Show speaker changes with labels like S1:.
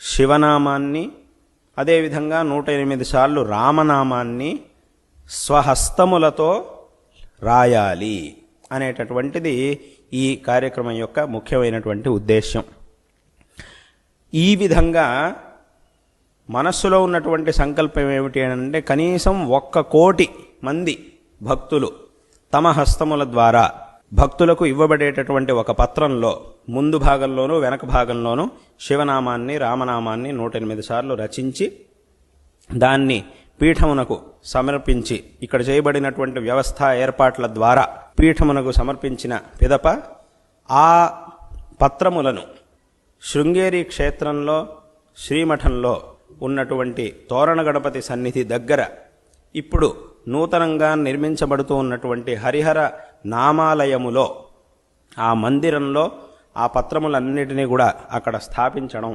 S1: శివనామాన్ని, అదేవిధంగా 108 సార్లు రామనామాన్ని స్వహస్తములతో రాయాలి అనేటటువంటిది ఈ కార్యక్రమం యొక్క ముఖ్యమైనటువంటి ఉద్దేశ్యం. ఈ విధంగా మనస్సులో ఉన్నటువంటి సంకల్పం ఏమిటి అంటే, కనీసం 1,00,00,000 మంది భక్తులు తమ హస్తముల ద్వారా భక్తులకు ఇవ్వబడేటటువంటి ఒక పత్రంలో ముందు భాగంలోనూ వెనక భాగంలోనూ శివనామాన్ని, రామనామాన్ని 108 సార్లు రచించి దాన్ని పీఠమునకు సమర్పించి, ఇక్కడ చేయబడినటువంటి వ్యవస్థ ఏర్పాట్ల ద్వారా పీఠమునకు సమర్పించిన పిదప ఆ పత్రములను శృంగేరి క్షేత్రంలో శ్రీమఠంలో ఉన్నటువంటి తోరణ గణపతి సన్నిధి దగ్గర ఇప్పుడు నూతనంగా నిర్మించబడుతూ ఉన్నటువంటి హరిహర నామాలయములో, ఆ మందిరంలో ఆ పత్రములన్నిటినీ కూడా అక్కడ స్థాపించడం